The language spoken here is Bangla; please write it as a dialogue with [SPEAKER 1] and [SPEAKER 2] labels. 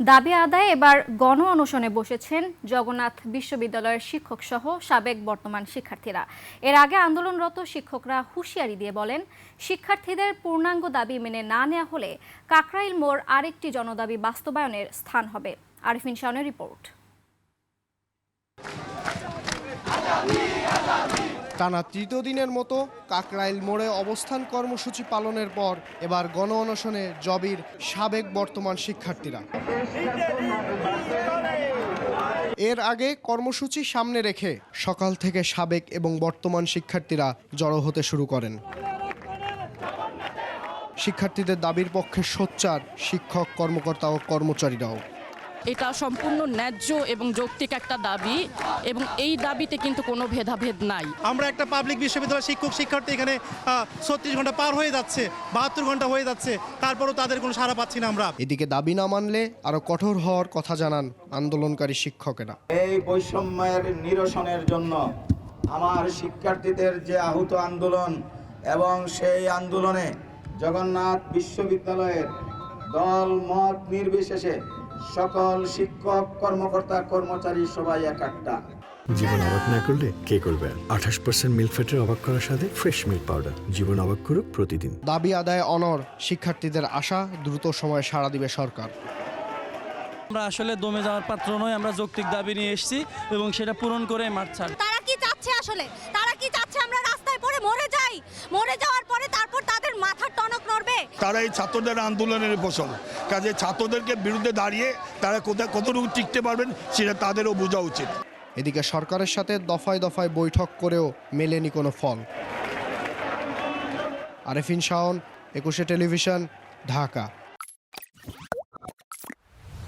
[SPEAKER 1] দাবি আদায়ে এবার গণ অনশনে বসেছেন জগন্নাথ বিশ্ববিদ্যালয়ের শিক্ষক সহ সাবেক বর্তমান শিক্ষার্থীরা। এর আগে আন্দোলনরত শিক্ষকরা হুঁশিয়ারি দিয়ে বলেন, শিক্ষার্থীদের পূর্ণাঙ্গ দাবি মেনে না নেওয়া হলে কাকরাইল মোড় আরেকটি জনদাবি বাস্তবায়নের স্থান হবে। আরিফিন শাওনের রিপোর্ট।
[SPEAKER 2] টানা তৃতীয় দিনের মতো কাকরাইল মোড়ে অবস্থান কর্মসূচি পালনের পর এবার গণ অনশনে জবির সাবেক বর্তমান শিক্ষার্থীরা। এর আগে কর্মসূচি সামনে রেখে সকাল থেকে সাবেক এবং বর্তমান শিক্ষার্থীরা জড়ো হতে শুরু করেন। শিক্ষার্থীদের দাবির পক্ষে সোচ্চার শিক্ষক, কর্মকর্তা ও কর্মচারীরাও।
[SPEAKER 3] এটা সম্পূর্ণ ন্যায্য এবং যৌক্তিক একটা দাবি এবং এই দাবিতে কিন্তু কোনো ভেদাভেদ নাই।
[SPEAKER 4] আমরা একটা পাবলিক বিশ্ববিদ্যালয়ের শিক্ষার্থী এখানে 36 ঘন্টা পার হয়ে যাচ্ছে, 72 ঘন্টা হয়ে যাচ্ছে, তারপরও তাদের কোনো সাড়া পাচ্ছি না আমরা।
[SPEAKER 2] এদিকে দাবি না মানলে আরো কঠোর হওয়ার কথা জানান আন্দোলনকারী শিক্ষকেরা।
[SPEAKER 5] এই বৈষম্যের নিরসনের জন্য আমার শিক্ষার্থীদের যে আহত আন্দোলন এবং সেই আন্দোলনে জগন্নাথ বিশ্ববিদ্যালয়ের দল মত নির্বিশেষে সকল শিক্ষক, কর্মকর্তা, কর্মচারী সবাই একটা।
[SPEAKER 6] জীবন অবাক না করলে কে করবে? 28% মিল্ক ফ্যাটের অবাক করার সাথে ফ্রেশ মিল্ক পাউডার। জীবন অবাক করুক প্রতিদিন।
[SPEAKER 2] দাবি আদায় অনড় শিক্ষার্থীদের আশা, দ্রুত সময়ে সাড়া দিবে সরকার।
[SPEAKER 7] আমরা আসলে দমে যাওয়ার পাত্র নয়, আমরা যৌক্তিক দাবি নিয়ে এসেছি এবং সেটা পূরণ করে মাঠ ছাড়ব।
[SPEAKER 8] তারা কি চাচ্ছে আসলে? তারা কি চাচ্ছে আমরা রাস্তায় পড়ে মরে যাই? মরে যাওয়ার পরে তারপর তাদের মাথার টনক নড়বে?
[SPEAKER 9] তারা এই ছাত্রদের আন্দোলনের ফসল, কাজে ছাত্রদেরকে বিরুদ্ধে দাঁড়িয়ে তারা কতটুকু টিকতে পারবেন সেটা তাদেরও বোঝা উচিত।
[SPEAKER 2] এদিকে সরকারের সাথে দফায় দফায় বৈঠক করেও মেলেনি কোনো ফল। আরিফিন শাওন, 21 টেলিভিশন, ঢাকা।